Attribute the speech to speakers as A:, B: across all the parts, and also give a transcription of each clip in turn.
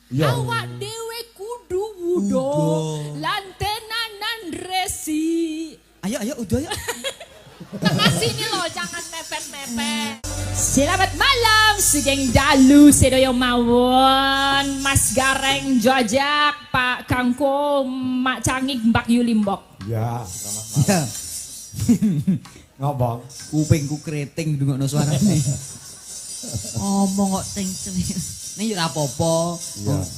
A: Awak dhewe kudu wudo lan tenanan resi.
B: Ayo udah ya.
A: Tengah sini loh, jangan mepet-mepet. Selamat malam, Sugeng Dalu sedoyo mawon, Mas Gareng Jojak, Pak Kangko, Mak Cangik, Mbak Yulimbok.
C: Ya, selamat malam. Ngobong,
B: Kupingku keriting ndungokno suarane. Omong kok ting-ting. Ning ora apa-apa,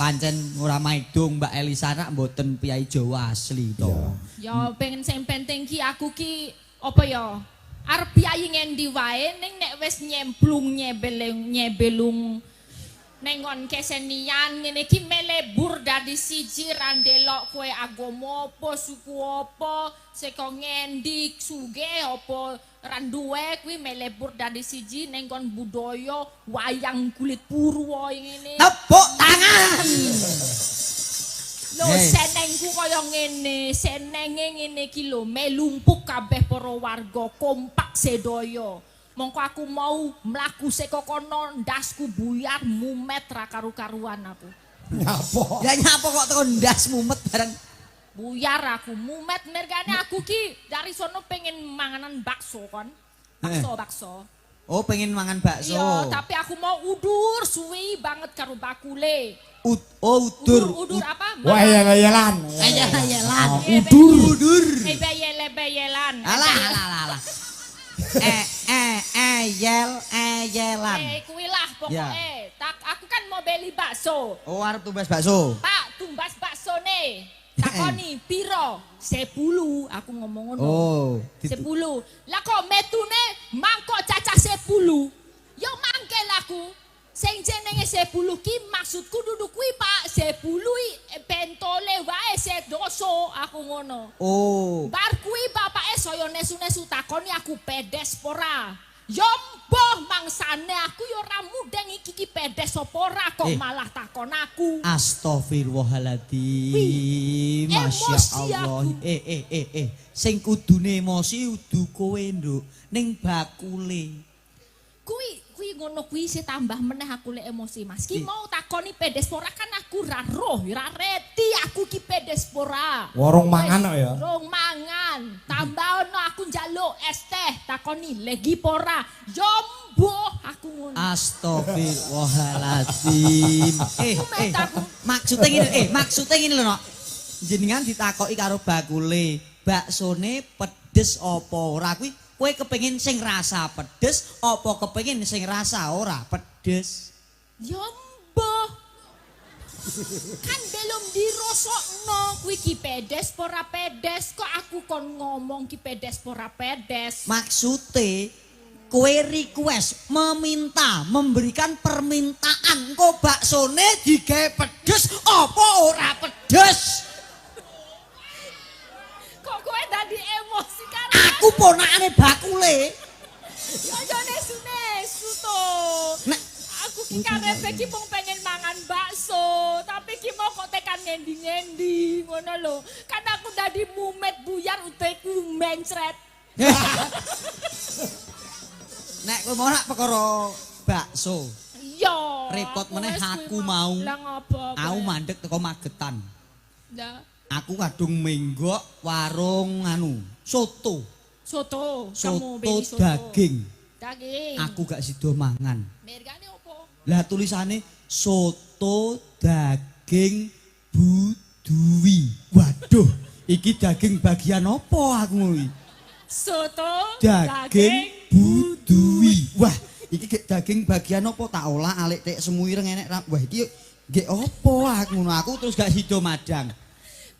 B: pancen ora maidung Mbak Elisana mboten piyai Jawa asli to.
A: Ya pengen sing penting ki aku ki apa ya? Arep piyai ngendi wae ning nek wis nyebelung nengon kesenian ngene iki melebur dadi siji ra ndelok kowe agama apa suku apa saka ngendi sugih apa ra duwe kuwi melebur dadi siji nengon budaya wayang kulit purwa ngene.
B: Tepuk tangan.
A: Lho senengku kaya ngene, senenge ngene iki lho melumpuk kabeh para warga kompak sedaya. Mongko aku mau mlaku saka kono ndasku buyar mumet ra karu-karuan aku.
C: Nyapa?
B: Ya nyapa kok tekan ndas mumet bareng.
A: Buyar aku mumet mergane aku ki dari sono pengen manganan bakso kon. Bakso.
B: Oh pengen mangan bakso.
A: Iya, tapi aku mau udur suwi banget karo bakule.
B: Udur.
A: Udur apa?
C: Wayel-wayelan.
B: Ayelan.
C: Udur.
A: Beyelan.
B: Alah. Eyelan.
A: Kuwi lah pokoke. Tak aku kan mau beli bakso.
B: Oh arep tumbas bakso.
A: Pak, tumbas baksone. Takoni piro? 10 aku ngomong ngono.
B: Oh,
A: 10. Lah kok metune mangkok cacah 10. Yo mangkel aku. Sing jenenge 10 ki maksudku duduk kuwi Pak 10 bentole wae sedoso aku ngono.
B: Oh.
A: Bar kuwi bapake saya nesu-nesu takoni aku pedes pora. Yo mbah mangsane aku yo ora mudeng iki pedes apa ora kok malah takon aku.
B: Astagfirullahaladzim. Masya Allah. Sing kudune emosi udu kowe nduk ning bakule.
A: Kuwi ngono kuwi sih tambah meneh aku lek emosi Mas. Ki mau takoni pedes pora kan aku ra roh, ra reti aku ki pedes pora.
C: Warung mangan kok ya.
A: Warung mangan. Tambah ono aku njaluk es teh takoni legi pora. Jombo aku ngono.
B: Astagfirullahaladzim. Maksudnya ngene lho, Nok. Jenengan ditakoki karo bakule, baksone pedes apa ora kuwi kowe kepengin sing rasa pedes apa kepengin sing rasa ora pedes?
A: Ya mbah. Kan belum dirosokno kuwi ki pedes pora pedes kok aku kon ngomong ki pedes pora pedes.
B: Maksude kowe request memberikan permintaan kok baksone digawe pedes apa ora pedes?
A: Kok kowe dadi emosi kan?
B: Aku ponakane bakule.
A: Ya nesu-nesu to.
B: Nek
A: aku ki karepe ki mung pengen mangan bakso, tapi ki mau kok tekan ngendi-ngendi ngono lho. Kan aku dadi mumet buyar uteku mencret.
B: Nek kowe mau nak perkara bakso.
A: Iya.
B: Repot meneh aku mau.
A: Lah ngopo?
B: Aku mandek teko Magetan.
A: Lah,
B: Aku kadung menggok warung soto.
A: Kamu beli soto.
B: Daging.
A: Daging.
B: Aku gak sido mangan.
A: Mergane opo?
B: Lah tulisane soto daging budui. Waduh, iki daging bagian apa aku kuwi?
A: Soto
B: Daging budui. Wah, iki daging bagian apa tak olah alik tek semuireng enek. Wah, iki nggih apa aku ngono. Aku terus gak sido madang.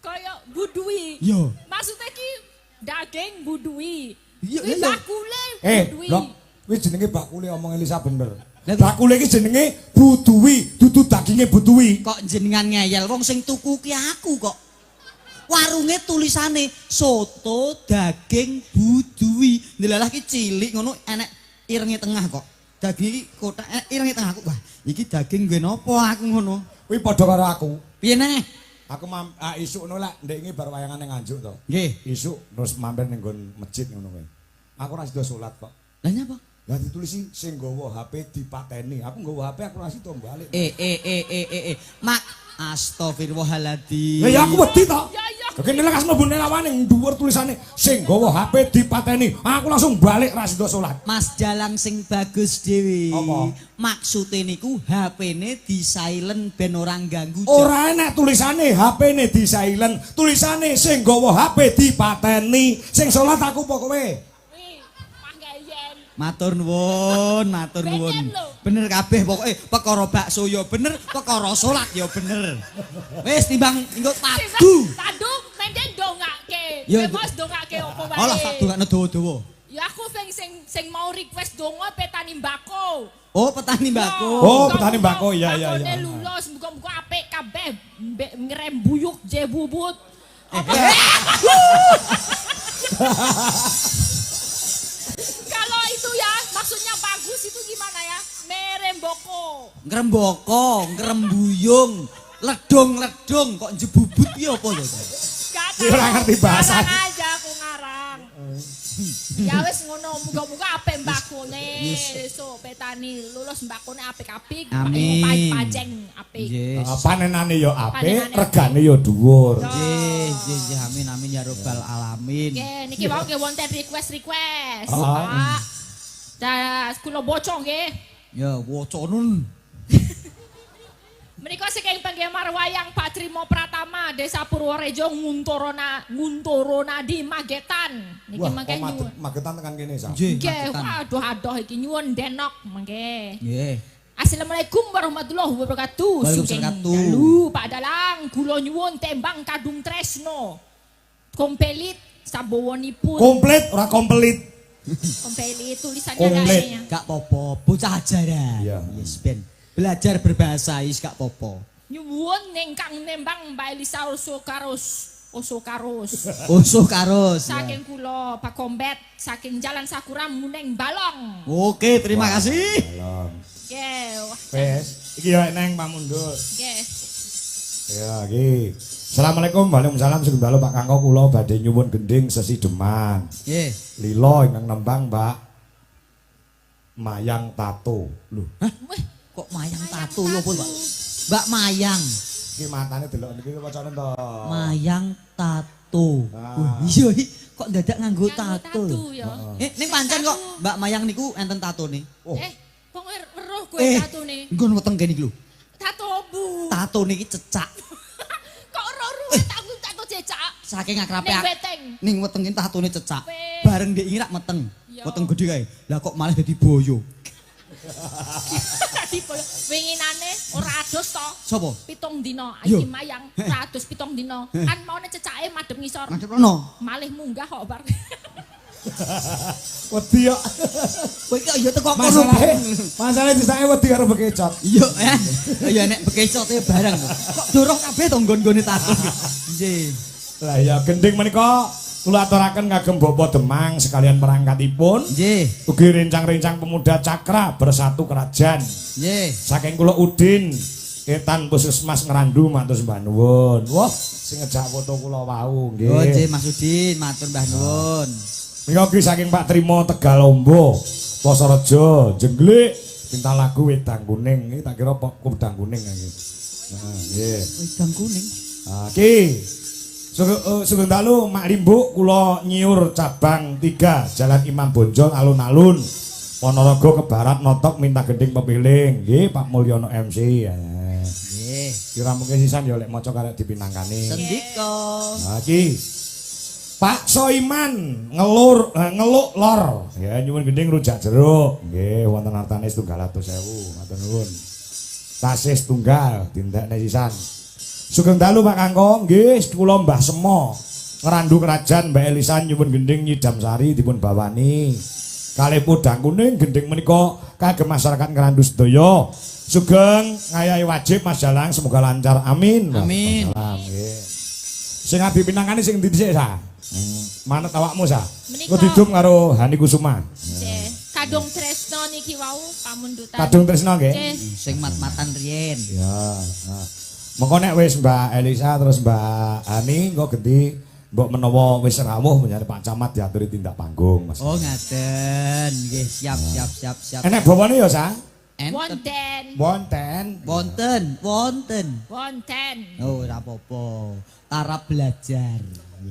A: Kaya budui.
B: Yo.
A: Maksudnya ki daging budui.
B: Iya,
A: Kuwi
B: iya.
A: bakule budui.
C: Lho, kuwi jenenge bakule omong Elisa bener. Bakule iki jenenge budui, dudu daginge budui.
B: Kok jenengan ngeyel wong sing tuku ki aku kok. Warunge tulisane soto daging budui. Ndelalah ki cilik ngono enek irenge tengah kok. Daging iki kotak irenge tengah kok. Wah, iki daging nggo napa aku ngono.
C: Kuwi padha karo aku.
B: Piye neh?
C: Aku isuk ngono lek ndek iki bar wayangane nganjuk to.
B: Nggih.
C: Isuk terus mampir ning nggon masjid ngono kuwi. Aku ora sida salat kok.
B: Lah nyapa?
C: Lah ditulisi sing nggawa HP dipateni. Aku nggawa HP aku ora sida balik.
B: Mak, astagfirullahaladzim.
C: Lah ya aku wedi to.
A: Ya ya.
C: Kene lekas mlebu nelawane dhuwur tulisane sing nggawa HP dipateni. Aku langsung balik ra sida salat.
B: Mas Jalang sing bagus dhewe.
C: Apa?
B: Maksude niku HP-ne di silent ben ora ganggu.
C: Ora enak tulisane HP-ne di silent, tulisane sing nggawa HP dipateni. Sing salat aku apa kowe?
A: Wih, panggayen.
B: Matur nuwun, matur nuwun.
A: Bener lho.
B: Bener kabeh pokoke perkara bakso ya bener, perkara salat ya bener. Wis timbang engko padu.
A: Padu menden dongake.
B: Ya,
A: Bebas dongake opo wae.
B: Alah sak dongakno dawa-dawa.
A: Ya aku sing mau request donga petani mbako.
B: Oh, petani mbako.
C: Oh, petani mbako, iya, iya,
A: Mbakone
C: iya.
A: lulus, muga-muga apik kabeh. Ngrembuyuk je bubut. Kalau itu ya, maksudnya bagus itu gimana ya? Meremboko.
B: Ngrembaka, ngrembuyung, ledung-ledung kok jebubut piye apa to?
A: Gak
C: Dia ora ngerti bahasa.
A: Ngarang aja aku ngarang. Ya wis ngono, muga-muga apik mbakone. Esuk petani lulus mbakone apik-apik.
B: Amin.
A: Pajeng apik.
B: Nggih.
C: Panenane ya apik,
A: Panenane
C: regane ya dhuwur.
B: Nggih, amin amin ya rabbal alamin.
A: Oke, niki wau nggih wonten request.
C: Oh.
A: Pak. Dah kula bocong nggih.
B: Ya, woconun.
A: Menika saking penggemar wayang Pak Trimo Pratama Desa Purworejo Nguntorona di Magetan. Niki
C: Wah,
A: mangke nyuwun.
C: Magetan tekan kene sa.
B: Nggih,
A: Nggih,
B: Magetan.
A: waduh adoh iki nyuwun denok mangke.
B: Nggih.
A: Assalamualaikum warahmatullahi wabarakatuh.
B: Waalaikumsalam.
A: Sugeng dalu Pak Dalang, kula nyuwun tembang Kadung Tresno. Kompelit sabowonipun.
C: Komplit ora komplit.
A: Kompelit tulisannya
C: Komplit.
A: kayaknya.
B: Gak popo, bocah ajaran.
C: Iya.
B: Yes, ben. Belajar berbahasa is gak popo.
A: Nyuwun nengkang nembang Mbak Elisa Osokarus.
B: Usuh karus.
A: Saking kula Pak Kombet, saking Jalan Sakura Muneng Balong.
B: Oke, terima kasih.
C: Salam.
A: Nggih, wah,
C: Wes, iki ya neng Pak Mundut.
A: nggih.
C: Ya, iki. Assalamualaikum, waalaikumsalam, sugeng dalu Pak Kangko kula badhe nyuwun gending sesi deman.
B: Nggih.
C: Lilo ingkang nembang Mbak Mayang Tato. Lho,
A: Wih,
B: Kok mayang tato lho, Pak? Mbak Mayang.
C: iki matane delok niki wacane to.
B: Mayang tato.
C: Ah.
B: Wah, iya iki kok dadak nganggo
A: nganggo
B: tato.
A: tato ya.
B: Ning pancen kok Mbak Mayang niku enten tatone.
C: Oh,
A: Kok weruh kowe tatone?
B: nggon weteng kene iki lho.
A: Tato bu.
B: Tato niki cecak.
A: Kok weruh tato cecak?
B: Saking akrabe
A: Ning beteng.
B: ning weteng iki tatone cecak.
A: Weh.
B: Bareng ndek iki rak meteng.
A: Iya.
B: Weteng gedhe kae. Lah kok malah dadi boyo.
A: Tipe winginane ora adus to.
B: Sopo?
A: 7 dina
B: Yo.
A: iki mayang ora adus 7 dina. Kan maune cecake madhep ngisor.
B: Madhep rono.
A: Malih munggah kok bar.
C: wedi yo.
B: Kowe iki ya teko kono.
C: Masalahe disake wedi karo bekecot.
B: Iya, ya nek bekecote bareng. Kok dorong kabeh to nggon-nggone tato. Nggih.
C: Lah ya gending menika kula aturaken kagem Bapak Demang sekalian perangkatipun.
B: Nggih.
C: Ugi rencang-rencang pemuda Cakra bersatu kerajaan.
B: Nggih.
C: Saking kula Udin Ketan Puskesmas Ngerandu matur sembah nuwun. Wah, sing ngejak foto kula wau nggih.
B: Oh, nggih Mas Udin, matur Mbah nuwun.
C: Menika ugi saking Pak Trimo Tegalombo, Posorejo, Jenglik, Bintang Lagu Wedang Kuning. Iki tak kira Wedang Kuning iki. Nah, nggih.
B: Wedang kuning.
C: Iki sugeng dalu Mak Limbuk kula nyiur cabang 3 Jalan Imam Bonjol alun-alun Ponorogo ke barat notok minta gending pepiling nggih Pak Mulyono MC.
B: Nggih.
C: Kira mungkin sisan ya lek maca karek dipinangkani.
B: Sendika.
C: Nah iki Pak Soiman ngeluk lor ya nyuwun gending rujak jeruk nggih wonten artane 700.000 matur nuwun. Tasih setunggal dindakne sisan. Sugeng dalu Pak Kangko, nggih kula Mbah Semo. Ngerandu kerajaan Mbak Elisa nyuwun gending Nyidam Sari dipun bawani. Kalih podang kuning gending menika kagem masyarakat Ngerandu sedaya. Sugeng ngayahi wajib Mas Jalang semoga lancar. Amin.
B: Amin.
C: Salam nggih. Sing abi pinangane sing ndi dhisik sa? Manut awakmu sa?
A: Menika-
C: Kok didum karo Hani Kusuma.
A: Nggih. Kadung Tresno niki wau pamundutan.
C: Kadung Tresno nggih.
A: Nggih.
B: Sing mat-matan riyen.
C: Ya. Nah. Mengko nek wis Mbak Elisa terus Mbak Ani engko ganti Mbok menawa wis rawuh menyang Pak Camat diaturi tindak panggung Mas.
B: Oh ngaten, nggih siap.
C: Enek bawane ya, Sa?
A: Wonten.
B: Wonten. Oh, ora apa-apa. Tarap belajar.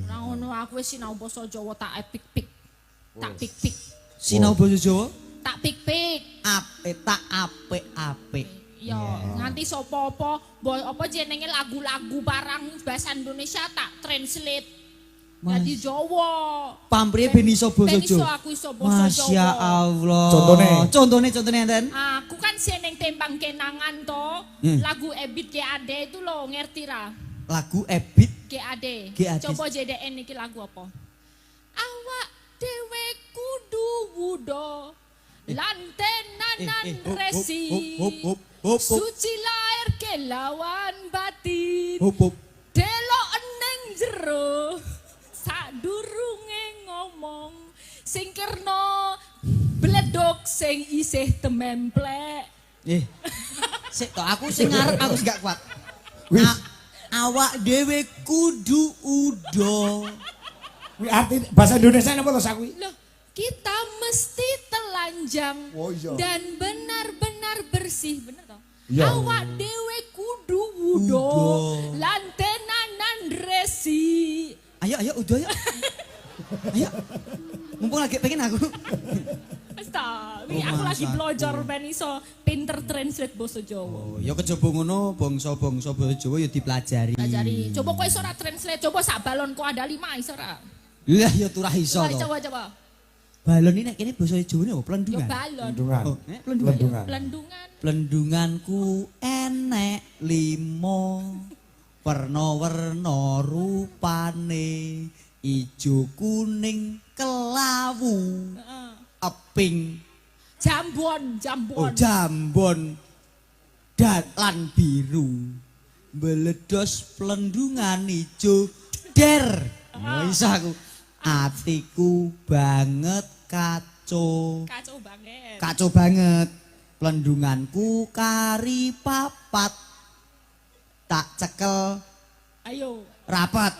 A: Ora ngono aku wis sinau basa Jawa tak epik-pik. Tak pik-pik.
B: Sinau basa Jawa?
A: Tak pik-pik.
B: Apik.
A: Ya, nganti sapa apa jenenge lagu-lagu barang bahasa Indonesia tak translate. Dadi Jawa.
B: Pamrih ben iso basa
A: Ben iso
B: Jawa.
A: aku iso basa Jawa.
B: Masya Allah. Contohnya enten.
A: Aku kan seneng tembang kenangan to. Lagu Ebit GAD itu loh, ngerti ra?
B: Lagu Ebit
A: GAD.
B: GAD.
A: Coba JDN iki lagu apa? Awak dhewe kudu wudo. Lantenanan resi. Suci lahir kelawan batin. Delok neng jero. Sadurunge ngomong sing kerno bledok sing isih tememplek.
B: Sik to aku sing ngarep aku gak kuat. Awak dhewe kudu udo.
C: Kuwi arti bahasa Indonesia napa to sakuwi?
A: Loh, kita mesti telanjang dan benar-benar bersih, bener toh?
C: Iya.
A: Awak dhewe kudu wudo, lantenanan resi.
B: Ayo udo ayo. Ayo. Mumpung lagi pengen aku.
A: Ini aku lagi belajar ben iso pinter translate basa Jawa.
B: Ya kejaba ngono bangsa-bangsa basa Jawa ya dipelajari.
A: Pelajari. Coba kowe iso ra translate, coba sak balonku ada 5 iso ra?
B: Lah ya turah iso to.
A: Coba.
B: Balon ini nek kene basa Jawane apa? Plendungan.
A: Ya balon.
C: Plendungan.
B: Plendunganku enek 5 werna-werna rupane ijo kuning kelawu eping jambon lan biru meledos plendungan ijo der wis aku atiku banget kacau banget plendunganku kari papat tak cekel
A: ayo
B: rapat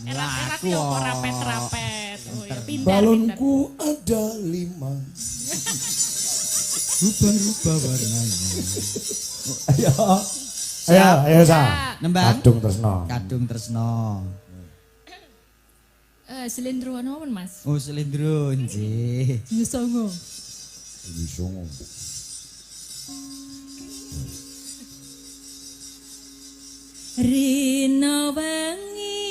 A: erat-erat ya apa rapet-rapet. Oh ya pinter.
C: Balonku ada 5.
B: Rubah-rubah warnanya.
C: Ayo Sa.
B: Nembang.
C: Kadung tresno.
A: Selendro apa Mas?
B: Oh selendro nggih.
A: Yusongo. Rina wangi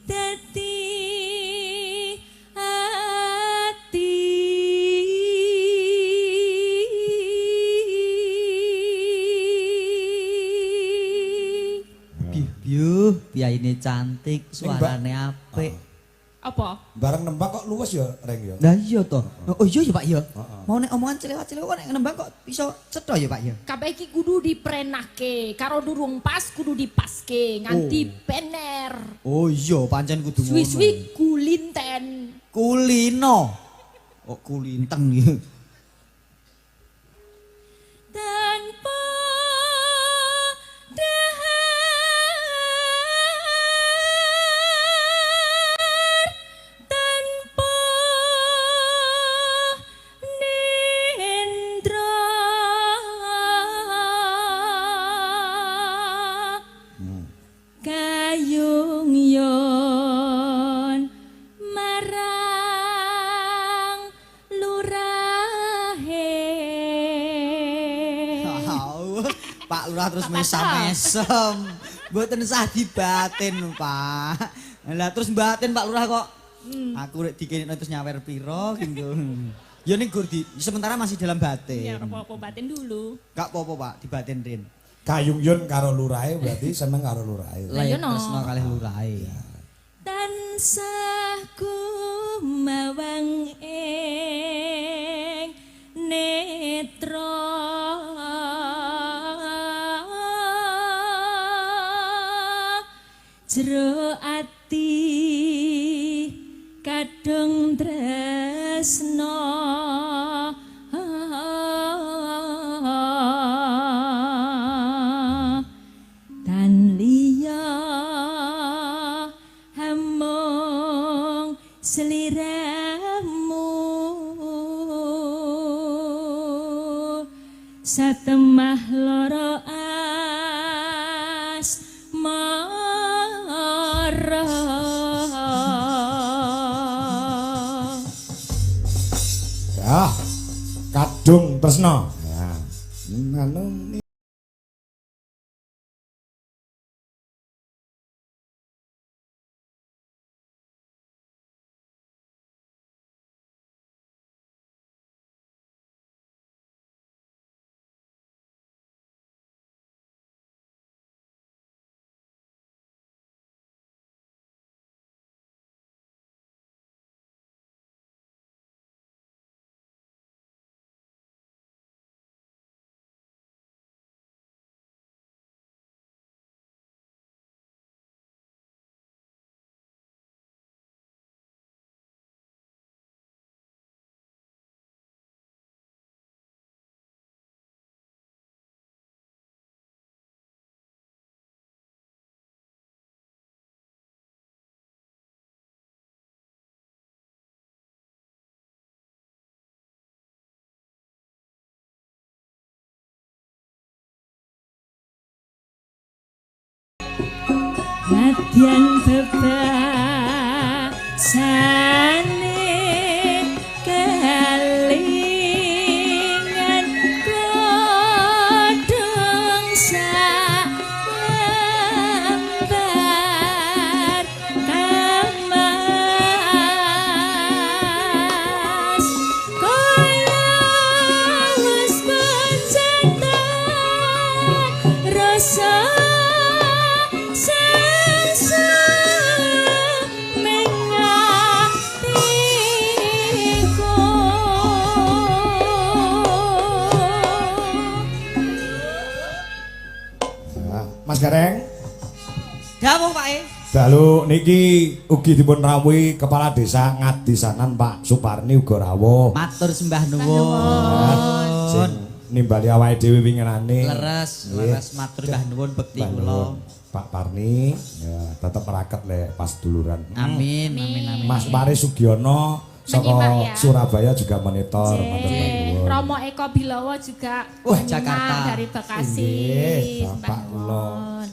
A: dadi ati
B: piyaine cantik suarane apik.
A: Apa?
C: Bareng nembang kok luwes ya Reng ya.
B: Lah iya to. Oh iya ya Pak ya. Mau nek omongan celewat-celewat nek nembang kok bisa cetha ya Pak ya.
A: Kabeh iki kudu diprenake, karo durung pas kudu dipaske nganti bener.
B: Oh iya pancen kudu ngono.
A: Suwi-suwi kulinten.
B: Kulino. Oh kulinteng ya.
A: Tanpa
B: terus mesam-mesem. Mboten sah dibatin, Pak. Lah terus batin Pak Lurah kok. Aku rek dikenekno terus nyawer piro gitu. Ya ning gur sementara masih dalam batin.
A: Ya apa-apa batin dulu.
B: Gak apa-apa Pak, dibatin rin.
C: Kayung Yun karo lurahe berarti seneng karo lurahe.
B: Lah ya tresno kalih lurahe.
A: Tansah kumawang ing netra jero ati kadung tresno tan liya satemah loro asmara.
C: Ya, kadung tresno. Ya. Anu
A: Nadyan bebasane kelingan godhong salambar kamas kaya wis pencetan rasa
C: Mas Gareng.
B: Dawuh Pak E.
C: Dalu niki ugi dipun rawuhi Kepala Desa Ngadisanan Pak Suparni uga rawuh.
B: Matur sembah nuwun.
C: Sing nimbali awake dhewe winginane.
B: Leres matur sembah nuwun bekti
C: Mbah
B: kula.
C: nuwun. Pak Parni ya tetep raket le pas duluran.
B: Amin, amin, amin.
C: Mas Pari Sugiono saka Surabaya juga monitor. Matur nuwun.
A: Romo Eko Bilowo juga
B: Wah,
A: menyimak
B: Jakarta.
A: dari Bekasi.
C: Nggih,
A: Sembah
C: Bapak kula.
A: nuwun.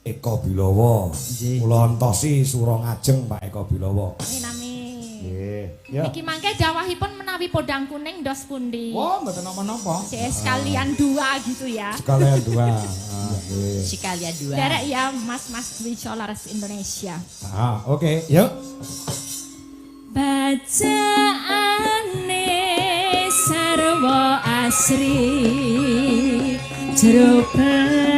C: Eko Bilowo.
B: Nggih.
C: Kula entosi Suro Ngajeng Pak Eko Bilowo.
A: Amin amin.
C: Nggih. Ya.
A: Niki mangke dawahipun menawi podang kuning dos pundi.
C: Wah, mboten napa-napa.
A: Sekalian dua gitu ya.
C: Sekalian dua. Nggih.
B: Sekalian dua.
A: Derek ya Mas-mas Wicolars Indonesia.
C: Oke, yuk.
A: Bacaane sarwa asri jero batinku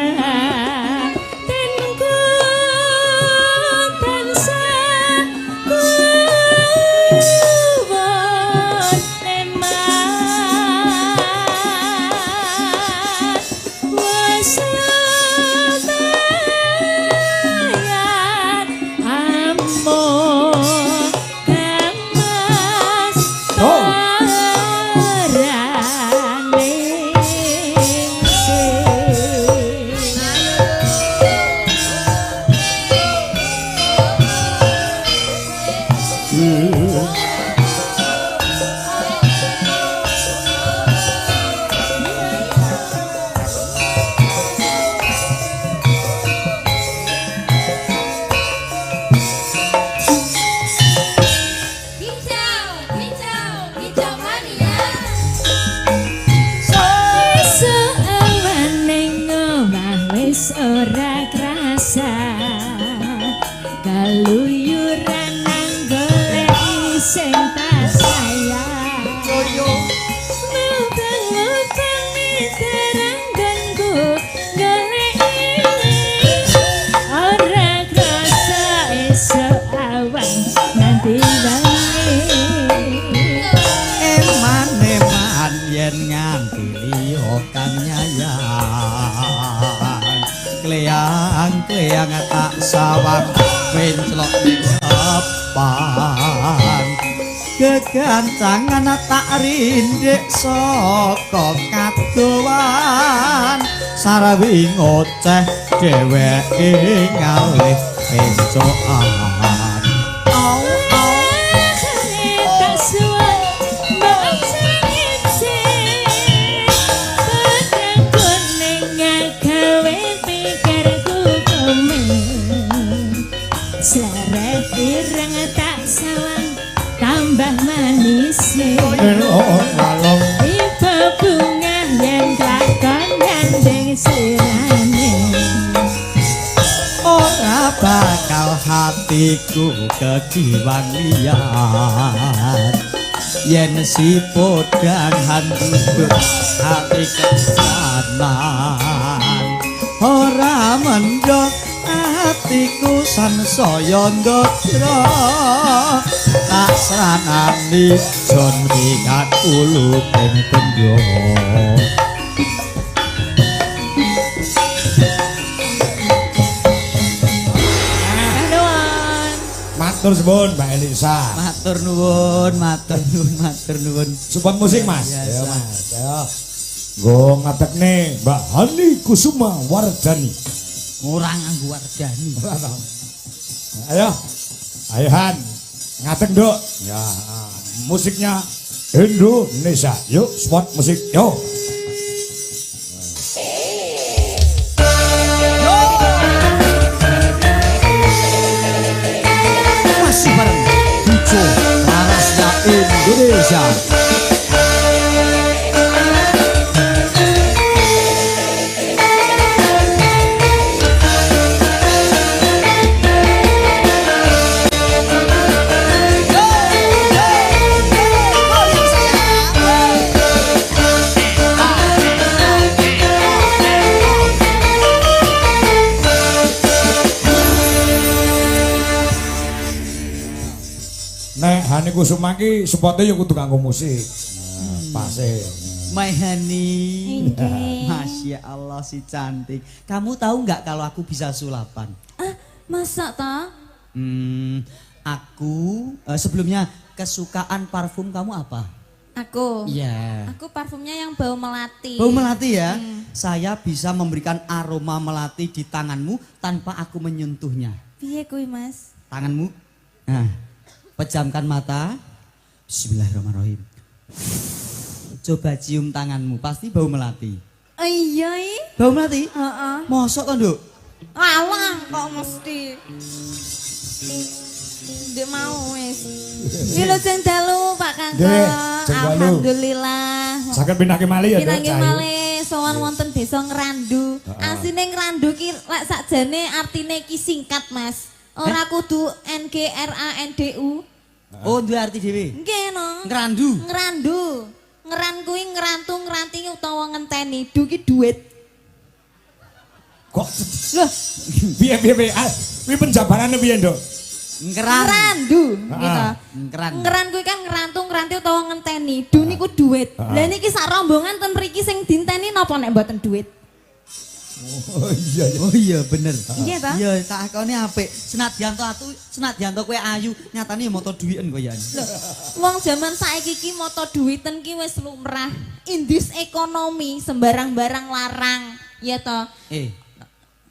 A: tansah kuwat eman wasabayan ammo kemas ora krasa kaluyuran nang golek sing tak sayang mutang-mutang terangganku golek ora krasa esok awan nanti wengi
B: eman-eman yen nganti liya kang nyayang kleang-kleang tak sawang penclok ning depan kegancangan tak rindik saka kadowan sarawi ngoceh dheweke ngalih encokan
A: gawe pikirku komen Seret ireng tak sawang tambah manis
C: ngalong
A: Ibu bunga yang kelakon gandeng sirane
B: ora bakal hatiku kekiwang liat yen si podang handuk hati kesanan ora mendok hatiku sansaya ndodra tak sranani jon wikat uluping pendho
C: matur suwun Mbak Elisa.
B: matur nuwun matur nuwun matur nuwun
C: Support musik Mas. Ya Mas. Ya. Go ngatekne Mbak Hani Kusuma Wardani.
B: ora nganggo wardani
C: Ayo. Ayo Han. Ngatek Nduk. Ya, musiknya Indonesia. Yuk, support musik. Yo.
B: masih bareng Duco Larasnya Indonesia
C: Nek Hani Kusuma ki supporte yo kudu kanggo musik. Pase.
B: My honey
A: Inggih.
B: Masya Allah si cantik kamu tahu nggak kalau aku bisa sulapan
A: Masa ta?
B: Aku sebelumnya kesukaan parfum kamu apa?
A: Aku
B: Iya
A: Aku parfumnya yang bau melati
B: bau melati ya saya bisa memberikan aroma melati di tanganmu tanpa aku menyentuhnya
A: Piye kuwi Mas?
B: tanganmu nah pejamkan mata Bismillahirrahmanirrahim coba cium tanganmu pasti bau melati
A: Iya
B: bau melati?
A: Heeh.
B: mosok kan Duk?
A: Alah kok mesti Ndek mau wis. Iki lho sing dalu Pak Kangkong.
C: Nggih, sing dalu.
A: Alhamdulillah.
C: Saged pindah malih ya Nduk.
A: Pinangke malih sowan wonten desa Ngrandu. Asline Ngrandu ki lek sakjane artine ki singkat Mas. Ora kudu NGRANDU.
B: Oh duwe arti dhewe
A: Nggih no.
B: Ngrandu
A: Ngrandu. Ngeran kuwi ngrantu ngranti utawa ngenteni. Du ki duit.
C: Kok piye kuwi penjabarane piye Nduk?
A: Ngrandu gitu.
B: Ngran
A: Ngeran kuwi kan ngerantu ngranti utawa ngenteni. Du niku duit. Lah niki sak rombongan ten mriki sing dinteni napa nek mboten duit?
C: Oh iya ya.
B: Oh iya bener.
A: Iya ta?
B: Iya tak akone apik. Senadyan to kowe ayu, nyatane ya moto dhuwiten kowe ya.
A: Wong jaman saiki ki moto duwiten ki wis lumrah. Indis ekonomi sembarang barang larang. Ya toh.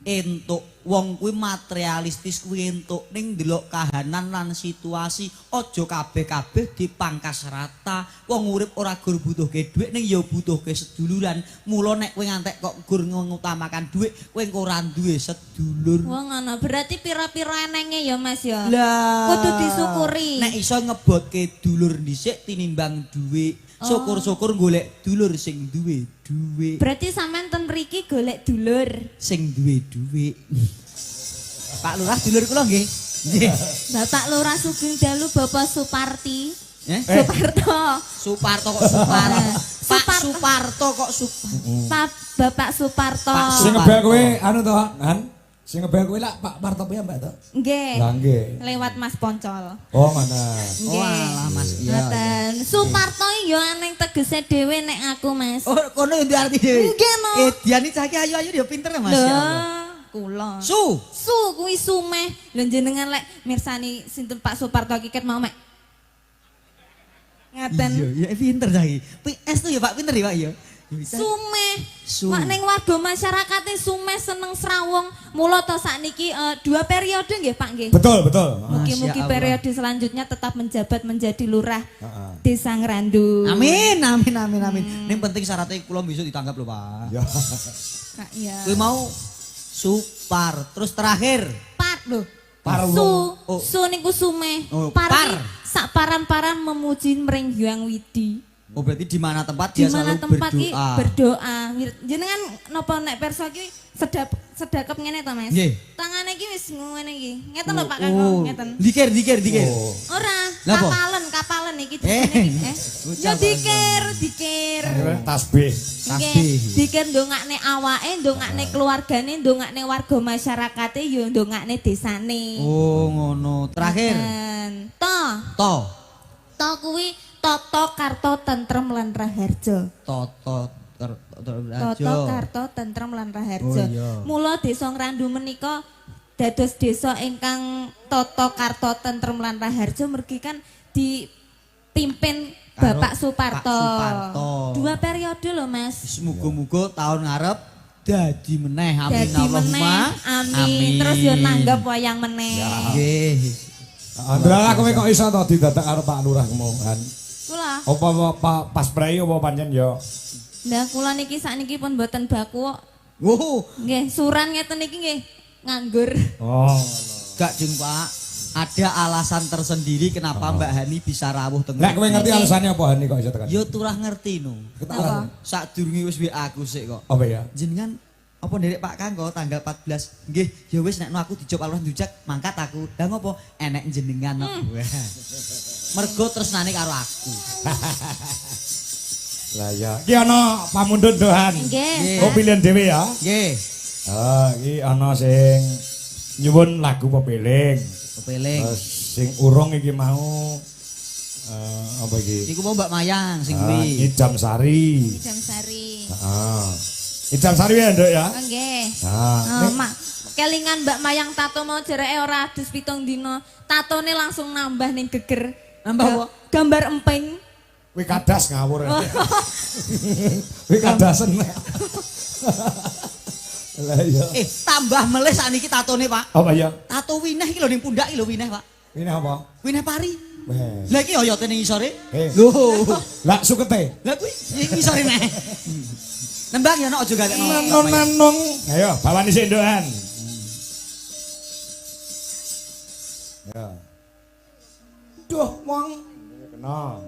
B: Entuk wong kuwi materialistis kuwi entuk ning ndelok kahanan lan situasi aja kabeh-kabeh dipangkas rata. Wong urip ora gur butuhke dhuwit ning ya butuhke seduluran. Mula nek kowe ngantek kok gur ngutamakan dhuwit, kowe engko ora duwe sedulur.
A: Wong ngono berarti pira-pira enenge ya Mas ya.
B: Lah
A: Kudu disyukuri.
B: nek iso ngebotke dulur dhisik tinimbang dhuwit. Syukur-syukur golek dulur sing duwe dhuwit.
A: Berarti sampean ten mriki golek dulur.
B: Sing duwe dhuwit. Pak Lurah dulur kula nggih. Nggih.
A: Bapak Lurah Sugeng Dalu Bapak Suparti.
B: Suparto.
A: Suparto.
B: Suparto kok Suparto. Pak
A: Suparto.
B: Suparto kok
A: Bapak Suparto.
B: Pak
C: Sing ngebel kowe anu to, Han? Sing ngebel kowe lak Pak Parto piye Mbak to?
A: Nggih.
C: Lah nggih.
A: Lewat Mas Poncol.
C: Oh, mana?
A: Nggih.
B: Walah Mas iya.
A: Ngoten. Suparto yo aneng tegese dhewe nek aku Mas.
B: Oh kono yo arti dhewe.
A: Nggih, no.
B: Diani cah ayu-ayu yo pinter ya Mas.
A: Lho,
B: Ya Allah.
A: kula.
B: Su.
A: Su kuwi sumeh. Lho jenengan lek mirsani sinten Pak Suparto kiket mau mek. Ngaten.
B: Iya, ya pinter cah iki. PS tuh ya Pak pinter ya Pak ya.
D: Sumeh.
B: Su.
D: Mak ning warga masyarakate Sumeh seneng srawung. Mula to sakniki 2 periode nggih Pak nggih.
C: Betul, betul.
D: Mugi-mugi
B: Masya Allah.
D: periode selanjutnya tetap menjabat menjadi lurah
C: Heeh.
D: Desa Ngrandu.
B: Amin, amin, amin, amin. Ning penting syaratnya kula bisa ditanggap lho, Pak.
C: Ya.
D: Kak ya.
B: Kuwi mau Supar, terus terakhir
D: Pat lho.
C: Par
D: Su,
B: Oh.
D: su niku Sumeh.
B: Oh,
D: Par
B: par.
D: iki sak paran-paran memuji Mring Hyang Widi.
B: oh berarti di mana tempat
D: Di
B: dia
D: mana
B: selalu
D: tempat iki
B: berdoa.
D: berdoa. Jenengan napa nek perso iki sedekap ngene to, Mas?
B: Nggih.
D: Tangane iki wis ngene iki. Ngeten lho Pak Kang, ngeten.
B: Dikir.
C: Oh.
D: Ora,
B: Lah apa?
D: kapalen iki
B: Eh,
D: jenenge. Ya
B: ucap
D: dikir.
C: Tasbih.
D: Nggih,
B: Tasbih.
D: dikir ndongakne awake, ndongakne keluargane, ndongakne warga masyarakate, ya ndongakne desane.
B: Oh, ngono. Terakhir.
D: To
B: To.
D: kuwi Toto Karto Tentrem lan Raharja.
B: Toto
D: Toto Karto Tentrem lan Raharja.
B: Oh, iya.
D: Mula Desa Ngrandu menika dados desa ingkang Toto Karto Tentrem lan Raharja mergi kan dipimpin
B: Karo
D: Bapak Suparto.
B: Pak Suparto.
D: 2 periode lho Mas.
B: Muga-muga tahun ngarep dadi meneh. Amin
D: Dadi meneh.
B: Allahumma.
D: Amin. Terus yo nanggap wayang meneh.
B: Nggih.
C: Andra kowe kok iso to didadak karo Pak Lurah kemongan.
D: Kula.
C: Apa pas prei apa pancen ya?
D: Lah kula niki sakniki pun mboten baku kok.
B: Wow,
D: Nggih, suran ngeten niki nggih nganggur.
C: Oh.
B: gak jeng Pak. Ada alasan tersendiri kenapa Mbak Hani bisa rawuh teng.
C: Lek kowe ngerti alasannya apa Hani kok iso tekan?
B: Yo turah ngerti no.
D: Apa?
B: Sadurunge wis WA aku sik kok.
C: Apa ya?
B: Jenengan apa nderek Pak Kangko tanggal 14. Nggih, ya wis nek aku dijawab alus njujak mangkat aku. Lah ngopo? Enek jenengan kok. Wah. Mergo tresnane karo aku.
C: Lah ya. Iki ana pamundhut dohan.
D: Nggih.
C: Oh pilihan dhewe ya.
B: Nggih,
C: Iki ana sing nyuwun lagu pepeling.
B: kepeling.
C: Terus sing urung iki mau apa iki?
B: Iku mau Mbak Mayang sing
C: Ini
B: kuwi.
C: Jam Sari.
D: Jam Sari.
C: Heeh. Jam Sari ya, Nduk ya.
D: Nggih.
C: Nah,
D: Mak, kelingan Mbak Mayang tato mau jereke ora adus 7 dina. Tatone langsung nambah ning geger.
B: Nambah apa?
D: Gambar emping.
C: kowe kadas ngawur. Kowe kadasen. Lah iya.
B: Tambah melih sakniki tatone, Pak.
C: Apa ya?
B: Tato wineh iki lho ning pundak iki lho wineh, Pak.
C: Ini apa?
B: Wineh pari.
C: Weh.
B: Lah iki oyote ning isore.
C: Lho. Lah sukete.
B: Lah kuwi isore neh. Nembang ya nek aja galekno.
C: Nanong. Ayo, bawani sik ndokan. Ya. Duh, wong. Kena.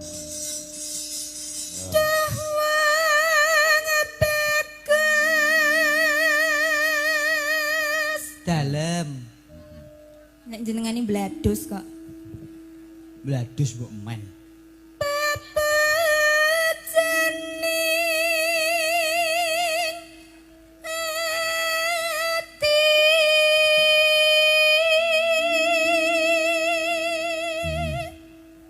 B: Dalem.
D: Nek jenengane bladus kok.
B: Bladus mbok men.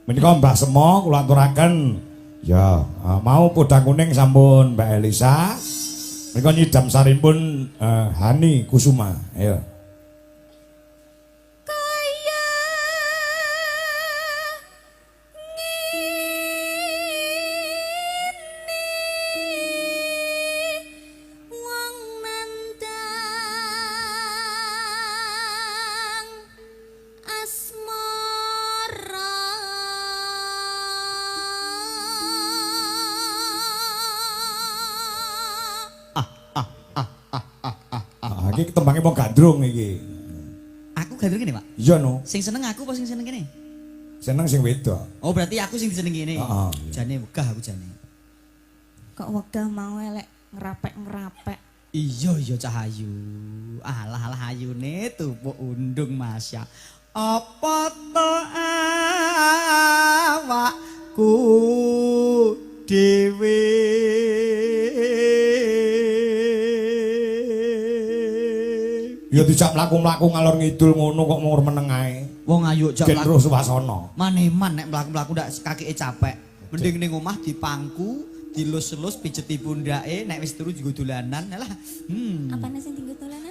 C: Menika Mbah Semo kula aturaken ya mau podang kuning sampun Mbak Elisa. Menika nyidam saripun Hani Kusuma. Ayo.
D: Wong nandang asmara.
C: Iki tembange wong gandrung iki.
B: Aku gandrung kene, Pak.
C: Iya no.
B: Sing seneng aku apa sing seneng kene?
C: Seneng sing wedok.
B: Oh, berarti aku sing disenengi kene.
C: Heeh.
B: Jane wegah aku jane.
D: Kok wegah mau elek ngerapek-ngerapek.
B: Iya Cahayu. Alah ayune tupuk undung Masya. Apa to awakku dhewe.
C: Ya dijak mlaku-mlaku ngalor ngidul ngono kok mung meneng ae.
B: Wong ayu jak
C: Gen roh suasana.
B: maneman nek mlaku-mlaku ndak kakeke capek. Mending ning omah dipangku, dilus-lus pijeti pundake, nek wis turu juga dolanan. Alah.
D: Apane sing tinggal dolanan?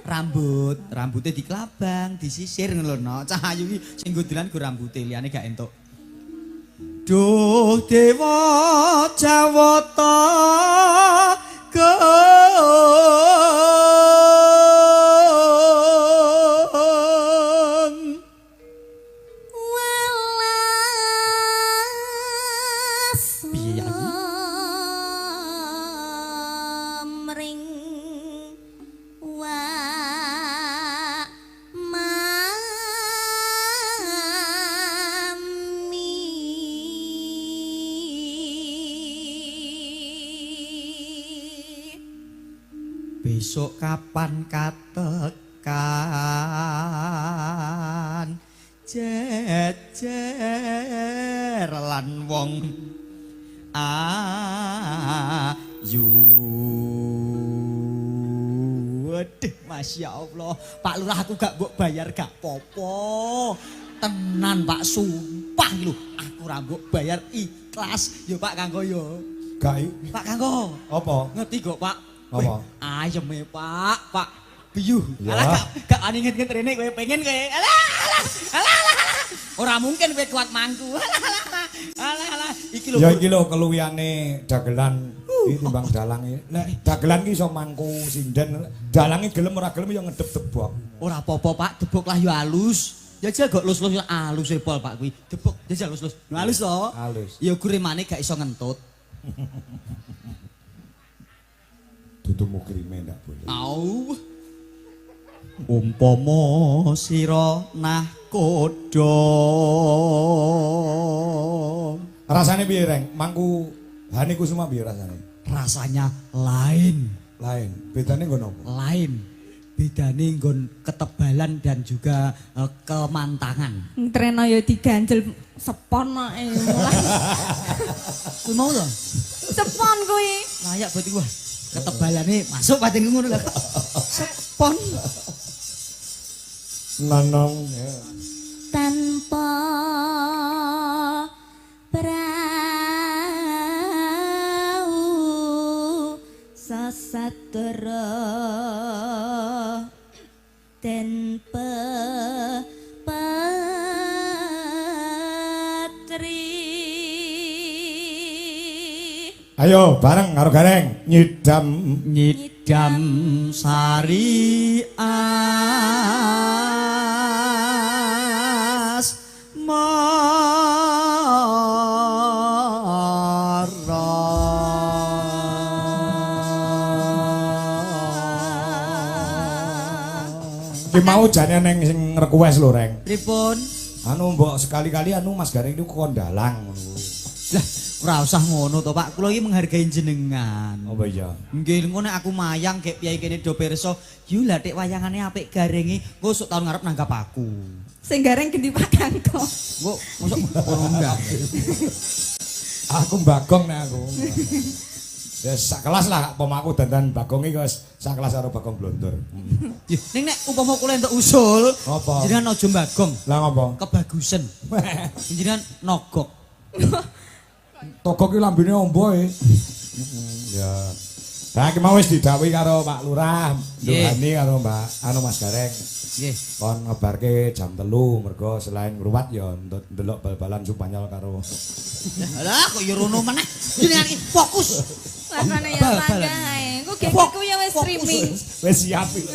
B: Rambutnya dikelabang, disisir ngono no. Cahayu iki sing nggo dolan go rambute, liyane gak entuk. Duh dewa Jawata Piye lagi?
D: Mring wa mami.
B: Besok kapan katekan jejer lan wong ayu. Waduh, Masya Allah. Pak Lurah aku gak mbok bayar gak popo. Tenan Pak, sumpah lho. Aku ra mbok bayar ikhlas. Yo Pak Kanggo yo.
C: Gak
B: Pak Kanggo.
C: apa?
B: Ngerti kok Pak.
C: Apa?
B: Weh, ayeme Pak, Pak. Biyu.
C: Ya.
B: Alah gak aninget-nget rene kowe pengen kowe. Alah. Ora mungkin kowe kuat mangku. Alah. Iki lho.
C: Ya iki lho keluwihane dagelan iki timbang dalang iki. Nek dagelan ki iso mangku sinden, dalange gelem ora gelem ya ngedep tebok.
B: Ora apa-apa Pak, debok lah yo halus. Jajal kok lus-lus halus e pol Pak kuwi. Debok jajal lus-lus. Halus to.
C: Halus.
B: Ya guremane gak iso ngentut.
C: Dudu mukrime ndak boleh.
B: Au. Umpama sira nahkoda.
C: Rasane piye, Reng? Mangku Hani Kusuma piye rasane?
B: Rasanya lain.
C: Lain. Bedane nggon apa?
B: Lain. Bedane nggon ketebalan dan juga kemantangan.
D: Treno yo diganjel sepon ae.
B: Kuwi mau to?
D: Sepon kuwi.
B: Layak berarti wah. Ketebalane masuk batinku ngono lho. Sepon.
C: Nanong. Ya.
D: Tanpa prau sasadara den patri.
C: Ayo bareng karo Gareng nyidam.
B: Nyidam sari
C: Ki mau jane neng sing request lho, Reng.
B: Pripun?
C: Anu mbok sekali-kali anu Mas Gareng itu kondalang ngono.
B: Lah, ora usah ngono to, Pak. Kula iki menghargai jenengan.
C: Apa iya?
B: Nggih, engko nek aku mayang kek piyai kene do pirsa, yu lah tek wayangane apik Garengi, engko sok taun ngarep nanggap aku.
D: Sing gareng gendi Pak Kangko.
B: Engko mosok ngono enggak.
C: Aku Bagong nek aku. Ya sak kelas lah pemaku dandan Bagong iki wis sak kelas karo Bagong Blontor.
B: Yu, ning nek umpama kula entuk usul,
C: Apa?
B: jenengan aja Bagong,
C: Lah ngopo?
B: kebagusan. Jenengan nogok.
C: Toko ki lambene ombo e. Ya. Nah, iki mau wis didhawuhi karo Pak Lurah, Nduhani karo Mbak anu Mas Gareng.
B: Nggih.
C: Kon ngebarke jam 3 mergo selain ngruwat ya ndelok bal-balan Supanyol karo.
B: Lah kok yo rono meneh. Jenengan iki fokus.
D: Rasane ya
B: Bal-balan.
D: tangga ae. Engko gegeku ya wis streaming.
C: Wis siap iki.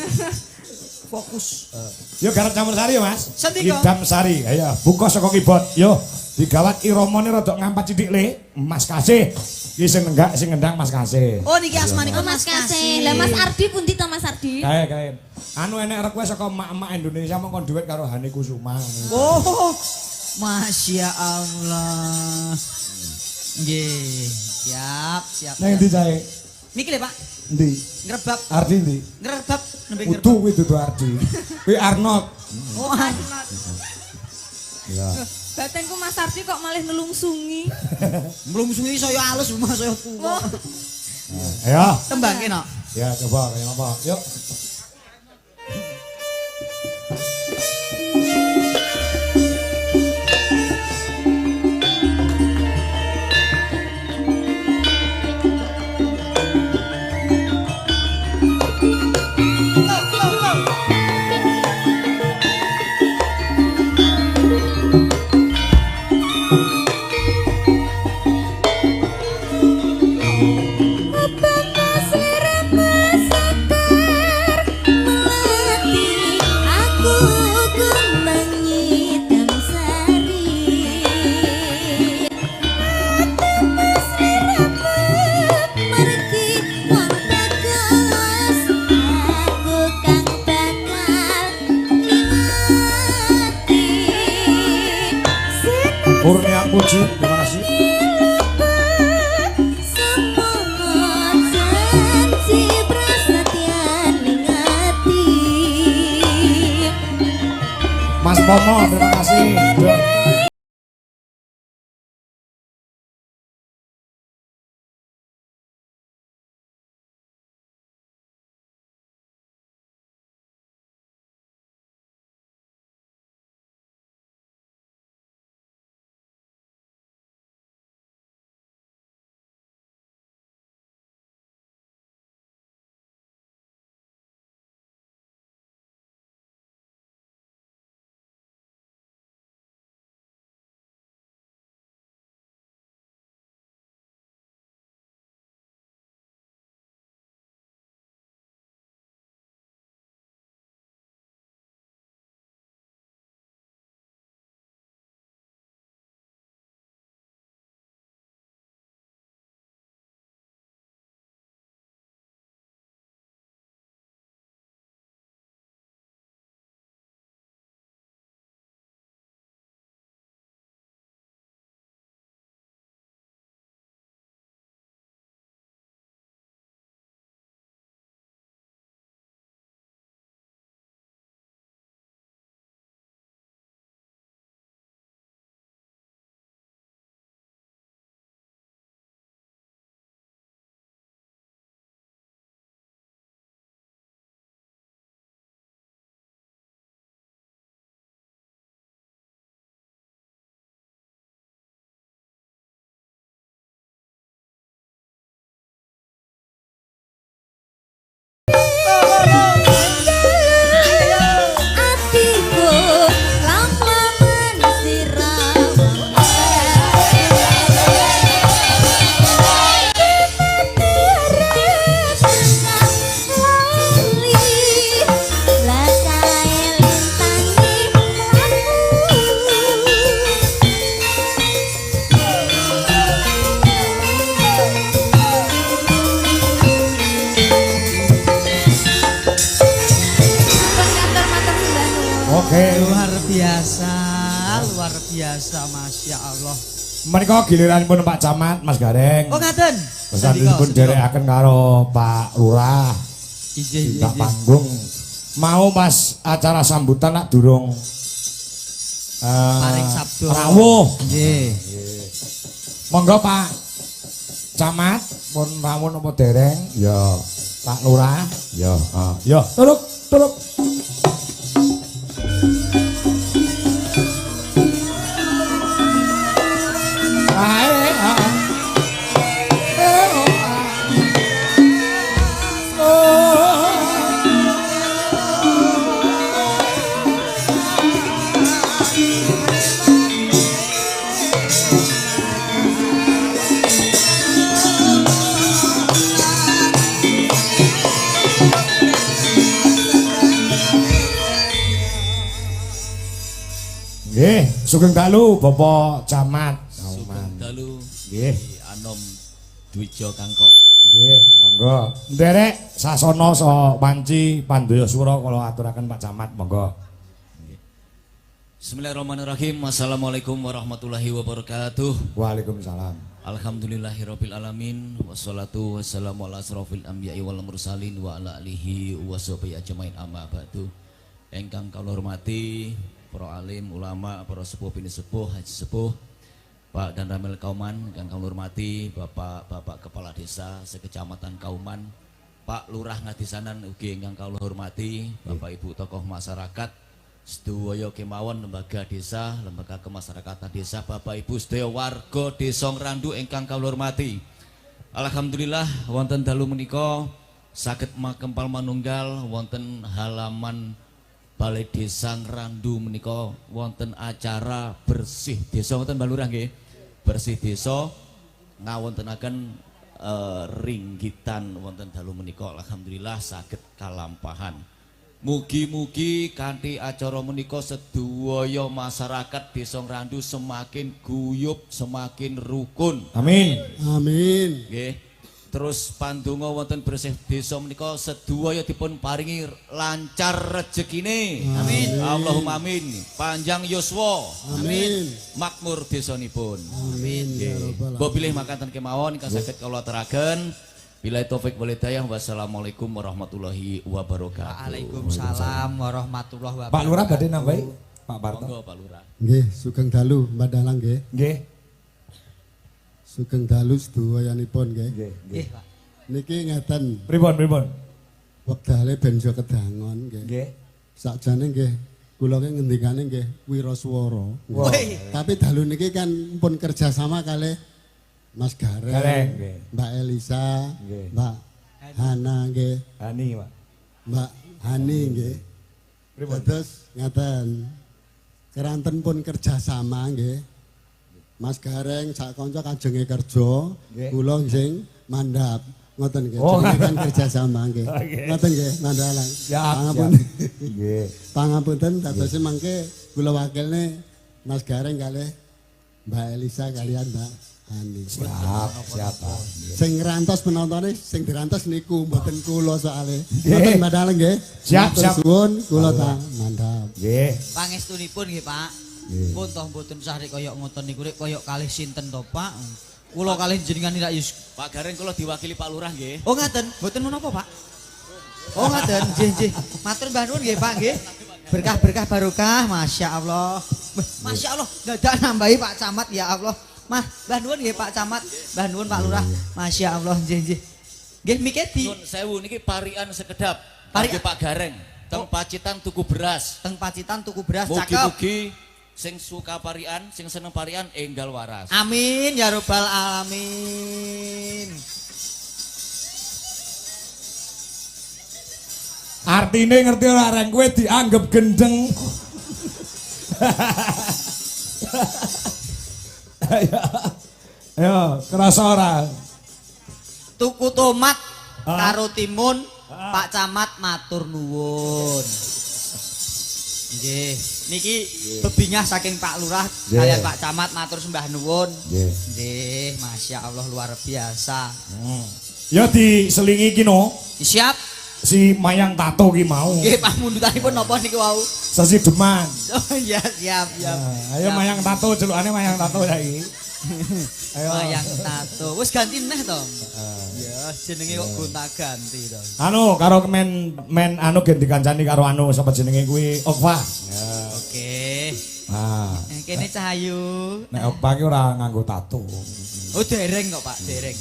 B: Fokus.
C: Yo garap campur sari ya, Mas.
B: Sendika.
C: Idam sari. Ayo, buka saka keyboard. Yo, digawat iramane rada ngampat sithik le. Mas Kasih. Iki sing enggak sing ngendang Mas Kasih.
B: Oh niki asmanipun
D: Oh Mas Kasih. Lah Mas Ardi pundi to Mas Ardi?
C: Kae. Anu enek request saka emak-emak Indonesia mongkon duet karo Hani Kusuma.
B: Oh, Masya Allah. Nggih, siap.
C: Nang ndi cahe?
B: Niki lho Pak,
C: Ndi?
B: ngrebab,
C: Ardi ndi?
B: ngrebab nembe
C: Udu
B: ngrebab.
C: kuwi dudu Ardi. Kuwi Arnold.
B: Oh, Arnold.
C: Ya.
D: Batenku Mas Ardi kok malah nelungsungi.
B: Belum suwi saya halus, rumah saya tuwa.
C: Ayo.
B: Tembang kene.
C: Ya coba kayak apa? Yuk.
D: Apa Mas
C: puji, terima kasih. Mas Pomo, terima kasih.
B: luar biasa, Masya Allah.
C: Menika giliranipun Pak Camat, Mas Gareng.
B: Oh ngaten.
C: Pesanipun derekaken karo Pak Lurah.
B: Ijih
C: tak panggung. Mau pas acara sambutan nak durung
B: paring sabdo.
C: Rawuh.
B: Nggih.
C: Monggo Pak Camat pun rawuh napa dereng? Ya, Pak Lurah. Ya, ya, turuk, turuk. Nggih, sugeng dalu Bapak Camat.
E: Sugeng dalu.
C: Nggih,
E: Anom Dwijo Kangkong.
C: Nggih, monggo. Nderek sasana saha panci pandaya swara kula aturaken Pak Camat, monggo.
E: Bismillahirrahmanirrahim. Assalamualaikum warahmatullahi wabarakatuh.
C: Waalaikumsalam.
E: Alhamdulillahirabbil alamin wassalatu wassalamu ala asrofil anbiya'i wal mursalin wa ala alihi washabihi ajmain amma ba'du. Ingkang kula hormati para alim, ulama, para sepuh bini sepuh, haji sepuh, Pak dan Ramil Kauman, yang kami hormati, Bapak Kepala Desa sekecamatan Kauman, Pak Lurah Ngadisanan ugi ingkang kula hormati, Bapak Ibu tokoh masyarakat, sedaya kemawon lembaga desa, lembaga kemasyarakatan desa, Bapak Ibu sedaya warga Desa Ngrandu ingkang kula hormati. Alhamdulillah wonten dalu menika saged makempal manunggal wonten halaman Balai Desa Ngrandu menika wonten acara bersih desa wonten Mbak Lurah nggih. Bersih desa ngawontenaken ringgitan wonten dalu menika alhamdulillah saged kalampahan. Mugi-mugi kanthi acara menika sedaya masyarakat Desa Ngrandu semakin guyub, semakin rukun.
C: Amin.
F: Amin.
E: Nggih. Terus pandonga wonten bersih desa menika sedaya dipun paringi lancar rezekine.
F: Amin.
E: Allahumma amin. Panjang yuswa.
F: Amin.
E: Makmur desanipun.
F: Amin. Ya Rabbal
E: Mbok bilih makaten kemawon ingkang saged kula aturaken. Bila taufik wal hidayah. Wassalamualaikum warahmatullahi wabarakatuh.
G: Waalaikumsalam warahmatullahi wabarakatuh.
C: Pak Lurah badhe nambahi Pak Parto.
E: Monggo Pak Lurah.
F: Nggih, sugeng dalu Mbak Dalang nggih.
C: Nggih.
F: Sugeng dalu sedayanipun nggih.
C: Nggih.
G: Nggih, Pak.
F: Niki ngeten,
C: Pripun?
F: wektale ben iso kedangon nggih.
C: Nggih.
F: Sakjane nggih kula ki ngendikane nggih wiraswara.
C: Wah.
F: Tapi dalu niki kan pun kerjasama kalih Mas Gareng,
C: Gareng, nggih.
F: Mbak Elisa,
C: Nggih.
F: Mbak Hana nggih,
C: Ani, Pak.
F: Mbak Hani nggih.
C: Pripun?
F: Terus ngaten. Keranten pun kerjasama nggih. Mas Gareng sak kanca kajenge kerja,
C: Nggih.
F: kula sing mandhap. Ngoten nggih.
C: Oh.
F: Jenenge kan kerjasama nggih.
C: Oke.
F: Ngoten nggih, Mandalang.
C: Siap. Nggih.
F: Pangapunten dados mangke kula wakilne Mas Gareng kalih Mbak Elisa kalian Mbak Hani.
C: Siap, Pak.
F: Sing ngrantos penontone sing dirantos niku mboten kula soalé. Ngoten Mbak Dalang nggih.
C: Siap,
F: Matur
C: siap.
F: suwun kula ta mandhap.
C: Nggih.
G: Pangestunipun nggih, Pak.
C: Nggih.
G: Pun toh mboten usah rek kaya ngoten niku rek kaya kalih sinten to, Pak. Kula kalih jenengan rak yus.
E: Pak Gareng kula diwakili Pak Lurah nggih.
G: Oh ngaten, mboten menapa, Pak? Oh ngaten, nggih. Matur mbah nuwun nggih, Pak nggih. Berkah-berkah barokah, Masya Allah. Masya Allah, dadak nambahi Pak Camat ya Allah. Mah, mbah nuwun nggih Pak Camat, mbah nuwun Pak Lurah. Masya Allah, nggih. Nggih miketi.
E: Nun sewu niki parian sekedap.
G: Parian.
E: Kangge Pak Gareng. Teng Pacitan tuku beras.
G: Teng Pacitan tuku beras cakep.
E: Mugi-mugi sing suka parian, sing seneng parian enggal waras.
G: Amin ya robbal alamin.
C: Artine ngerti ora reng kowe dianggep gendeng. Ayo, kerasa ora?
G: Tuku tomat karo timun, Pak Camat matur nuwun. Nggih, niki bebingah saking Pak Lurah kalian Pak Camat matur sembah nuwun.
C: Nggih.
G: Nggih, Masya Allah luar biasa.
C: Ya diselingi iki no.
G: Siap.
C: Si Mayang Tato ki mau.
G: Nggih, Pak mundutanipun napa niku wau?
C: Sasi Deman.
G: Oh iya, siap.
C: Ayo Mayang Tato, celukane Mayang Tato saiki. Ayo.
G: Mayang tato. Wis ganti neh to. Ya, jenenge kok gonta-ganti to.
C: Anu karo men anu gen dikancani karo anu sapa jenenge kuwi Okva.
G: Oke.
C: Nah,
G: Kene Cahayu.
C: nek Okva ki ora nganggo tato.
G: Oh dereng kok Pak, dereng.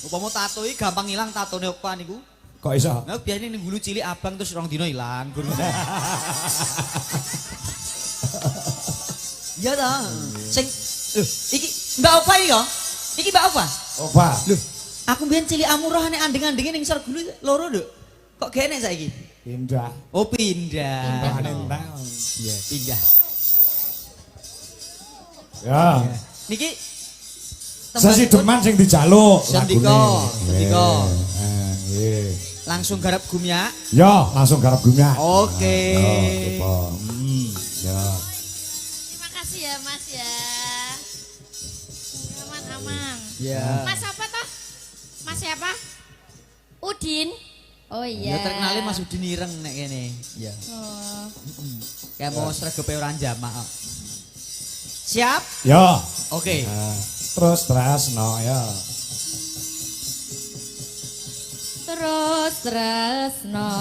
G: Upama tato iki gampang ilang tatone Okpa niku.
C: Kok iso?
G: Nah, biasanya ning gulu cilik abang terus rong dino ilang guru. Iya ta. Sing iki Mbak Opa iki yo. Iki Mbak Opa.
C: Okva.
G: Loh, aku mbiyen cilik amurah nek anding-andinge ning sor gulu loro lho. Kok gene saiki?
C: Pindah.
G: Oh pindah.
C: Pindah.
G: Iya, pindah.
C: Ya.
G: Niki
C: Sasi Deman sing dijaluk
G: Sendika,
C: lagune.
G: sendika.
C: Nggih.
G: Langsung garap gumyak.
C: Ya, langsung garap gumyak.
G: Oke.
C: Coba. Ya.
A: Terima kasih ya Mas ya. Aman-aman.
G: Ya.
A: Mas apa toh? Mas siapa? Udin. Oh
G: Ya
A: iya.
G: terkenalnya Mas Udin ireng nek kene. Ya.
A: Oh.
G: Kayak mau sregepe ora jamak kok. Siap?
C: Ya.
G: Oke.
C: Nah, terus no ya.
D: Terus no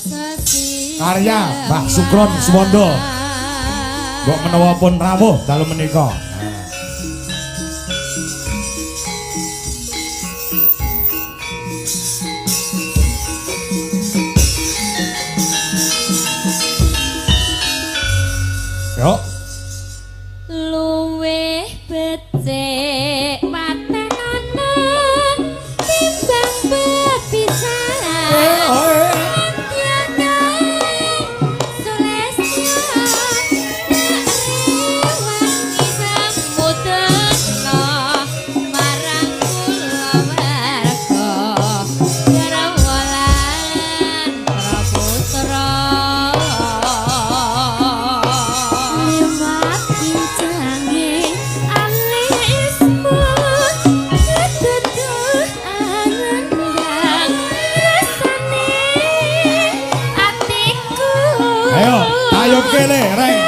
D: sesi
C: Karya Mbah Sukron Suwondo. Mbok menawa pun rawuh dalu menika. Yo.
D: luweh becik patenana timbang bepisahan tiada sulesnya nek rewangi
C: Ayo, ayo kele, reng.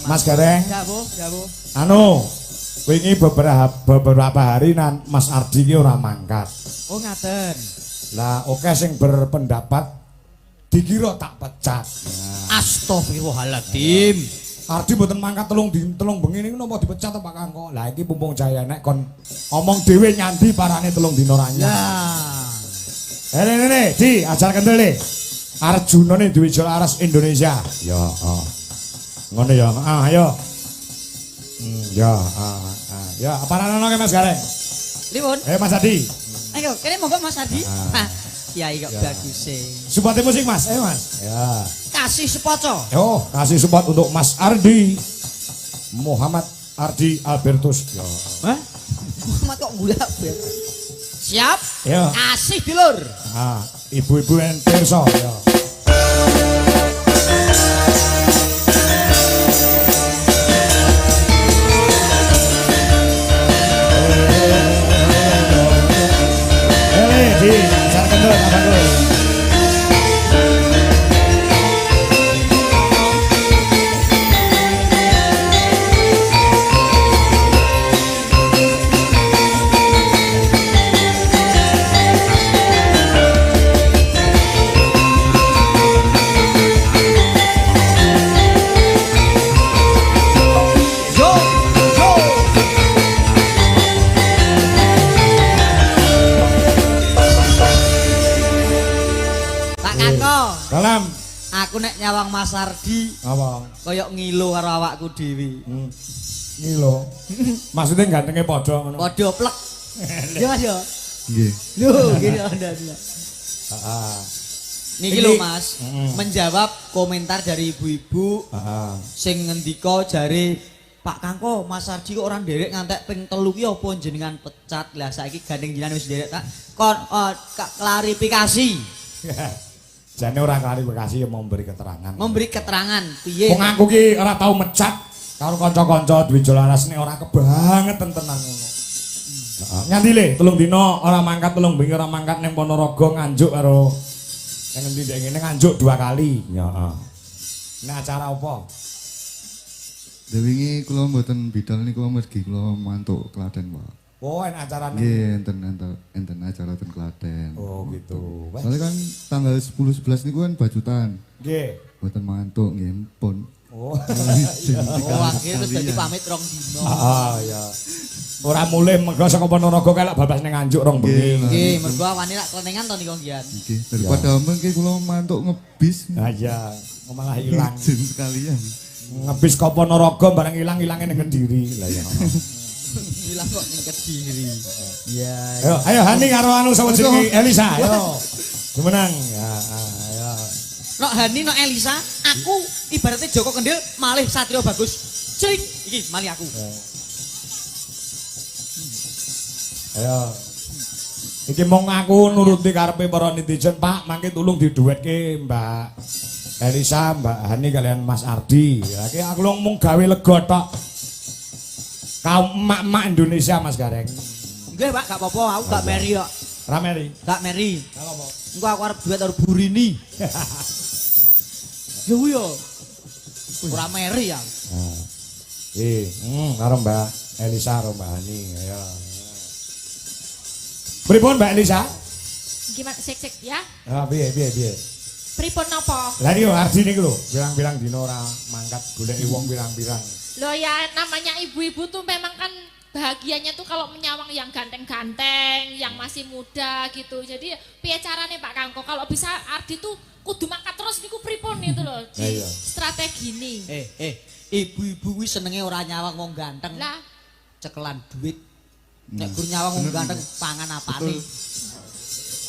C: Mas Gareng.
G: Jawuh.
C: Anu, wingi beberapa hari Mas Ardi ki ora mangkat.
G: Oh ngaten.
C: Lah oke sing berpendapat dikira tak pecat.
G: Astagfirullahaladzim.
C: Ardi mboten mangkat telung bengi niku napa dipecat apa Kangko? Lah iki mumpung jaya nek kon omong dhewe nyandi parane telung dina ra nyah.
G: Lah.
C: Di ajar kendel. Arjuna nih duwe juara aras Indonesia. Ya, ngono ya. Ayo. Ya, ya, apa nana Mas Gareng?
G: Liwun.
C: Mas Adi.
G: Ayo, kene monggo Mas Adi. Kiai kok bagus e.
C: Support musik Mas, ayo Mas. Ya.
G: Kasih sepoco.
C: Yo, kasih support untuk Mas Ardi. Muhammad Ardi Albertus. Yo.
G: Hah? Muhammad kok gulak ya? Siap?
C: Yo.
G: Kasih dulur.
C: Ibu-ibu yang pirsa. Yo. Di acara kendor apa dulu? Dalam
G: aku nek nyawang Mas Ardi
C: apa?
G: koyok ngilu karo awakku dhewe.
C: Ngilo. Maksudnya gantengnya padha ngono.
G: Padha plek. Ya Mas ya.
F: Nggih.
G: Lho, gini Anda. Niki lho Mas, menjawab komentar dari ibu-ibu sing ngendika jare Pak Kangko, Mas Ardi kok ora nderek ngantek ping 3 ki apa jenengan pecat. Lah saiki gandeng jenengan wis nderek tak kon klarifikasi.
C: Jane ora klarifikasi ya memberi keterangan.
G: Memberi keterangan piye?
C: Wong aku ki ora tau mecat karo kanca-kanca duwe jolaras nek ora kebangetan tenan ngono. Heeh. Nganti le 3 dina ora mangkat 3 bengi ora mangkat ning Ponorogo nganjuk karo ning endi ndek ngene nganjuk 2 kali. Heeh. Nek acara apa?
F: Wingi kula mboten bidal niku mergi kula mantuk Klaten, Pak.
C: Oh, enak acara nih.
F: Nggih, enten acara ten Klaten.
C: Oh, gitu.
F: Soalnya kan tanggal 10 11 niku kan bajutan.
C: Nggih.
F: Mboten mantuk nggih pun.
C: Oh.
G: Oh, akhirnya terus dadi pamit 2 dina.
C: Ya. Ora mulih mergo saka Ponorogo kae lak babas ning Nganjuk 2 bengi.
G: Nggih, mergo awane lak klenengan to niku nggih.
F: Nggih, daripada mengke kula mantuk ngebis.
C: Ha iya, malah ilang.
F: Izin sekalian.
C: Ngebis ke Ponorogo barang ilang-ilange ning Kediri. Lah ya.
G: Hilang kok ning Kediri. Iya.
C: Ayo Hani karo anu sama jenenge Elisa. Ayo. Jumenang. Ya, ayo.
G: Nok Hani nok Elisa, aku ibaratnya Joko Kendil malih Satrio Bagus. Cering iki malih aku.
C: Ayo. Iki mong aku nuruti karepe para netizen, Pak, mangke tulung diduetke Mbak Elisa, Mbak Hani kalian Mas Ardi. Ya iki aku mung gawe lega tok. Kaum emak-emak Indonesia Mas Gareng.
G: Nggih, Pak, gak apa-apa, aku gak meri kok.
C: Ra meri.
G: Gak meri.
C: Gak apa.
G: Engko aku arep duet karo Burini. Yo yo. Ora meri ya.
C: Karo Mbak Elisa karo Mbak Hani. Ayo. Pripun Mbak Elisa?
A: Gimana sek ya?
C: Piye.
A: Pripun napa?
C: Lah iki Ardi niku lho, bilang-bilang dina ora mangkat goleki wong pirang-pirang.
A: Loh ya namanya ibu-ibu tuh memang kan bahagianya tuh kalau menyawang yang ganteng-ganteng, yang masih muda gitu. Jadi piye carane Pak Kangko kalau bisa Ardi tuh kudu mangkat terus niku pripun itu loh di strategi ini.
G: Ibu-ibu wis senenge ora nyawang wong ganteng.
A: Lah
G: cekelan duit. Nek gur nyawang wong ganteng pangan apane?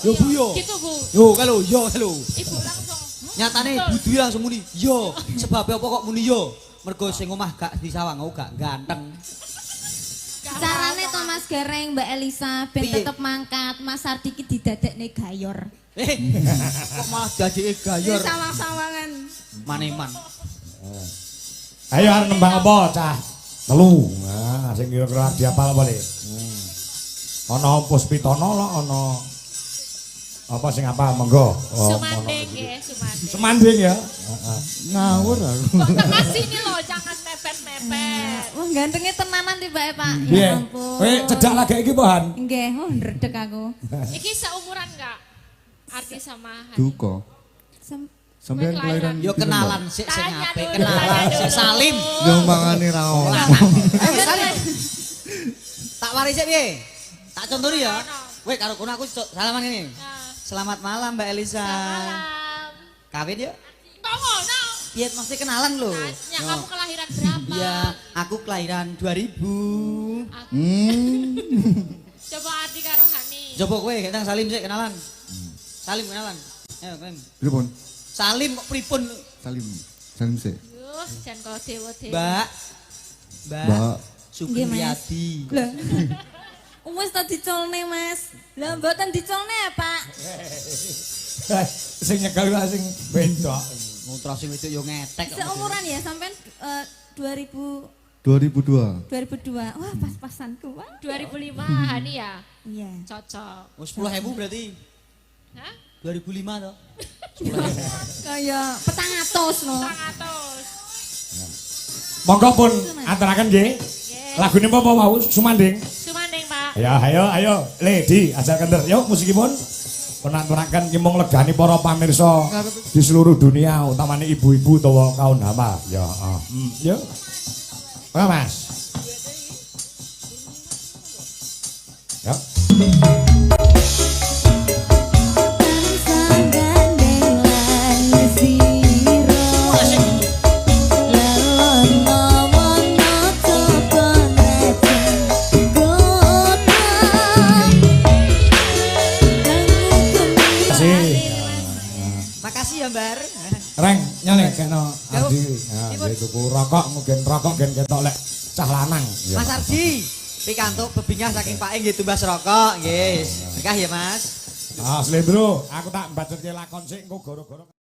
A: Yo Bu yo. Gitu Bu.
G: Yo kalau.
A: Ibu langsung.
G: Nyatane ibu duwi langsung muni, yo. Sebab apa kok muni yo? Mergo sing omah gak disawang aku gak ganteng.
D: Carane to Mas Gareng Mbak Elisa ben tetep mangkat, Mas Ardi ki didadekne gayor.
G: Kok malah dadeke gayor.
D: Sawang-sawangan.
G: Maneman.
C: Ayo arep nembang apa cah? 3. Nah, sing kira-kira diapal apa le? Ana Puspitono lho, ana apa sing apa monggo.
A: Sumanding nggih, sumanding.
C: Semanding ya.
F: Ngawur aku.
A: Kok tengah sini loh, jangan mepet-mepet.
D: Wah gantengnya tenanan tiba Pak.
C: Piye?
D: Ya ampun.
C: Kowe cedak lagi iki po Han?
D: Nggih, ndredeg aku.
A: Iki seumuran enggak? Ardi sama Hani.
F: Duka. Sampeyan kelahiran.
G: Yo kenalan sik sing
A: Tanya
G: apik,
A: dulu,
G: kenalan
A: tanya
G: sik
A: dulu.
G: Salim.
F: Yo mangane ra ono.
G: Ayo Salim. Tak waris sik piye? Tak contoni ya. Weh karo kono aku salaman ini. Selamat malam Mbak Elisa.
A: Malam.
G: Kawin yuk.
A: Kok ngono?
G: Iya mesti kenalan lho.
A: Tanya kamu kelahiran berapa?
G: Iya, aku kelahiran 2000.
A: Coba Ardi karo Hani.
G: Coba kowe kita Salim sih kenalan. Salim kenalan. Ayo Salim.
H: Pripun?
G: Salim kok pripun?
H: Salim. Salim sih.
A: Yuh, jan kok dewa-dewa.
G: Mbak.
H: Mbak.
D: Nggih, Mas.
G: Sugiyati.
D: Lah. Wis tak dicolne, Mas. Lah mboten dicolne, Pak.
C: Sing nyekel wae sing bendok.
G: Mutra sing wedok yo ngetek.
D: Seumuran ya sampean 2002.
H: 2002.
D: Wah, pas-pasanku. Wah.
A: 2005 Hani ya?
D: Iya.
A: Cocok.
G: Oh 10.000 berarti.
A: Hah?
G: 2005 toh.
D: Kayak 400 no.
A: 100.
C: Monggo pun aturaken nggih. Lagune apa wau Sumanding?
A: Sumanding, Pak.
C: Ya, ayo, Lady, ajarkan ter. Yuk musikipun. Penaturaken ki mung legani para pamirsa di seluruh dunia, utamanya ibu-ibu utawa kaum hawa. Ya, yuk. Oke, Mas. Yuk.
G: Makasih ya, Mbar.
C: Reng, nyalek kena Ardi. Ya, tuku rokok, mungkin rokok gen ketok lek cah lanang. Ya.
G: Mas Ardi, pikantuk bebingah saking Pak nggih tumbas rokok nggih. Berkah ya, Mas.
C: Ah, Slendro, aku tak mbacutke lakon sik engko gara-gara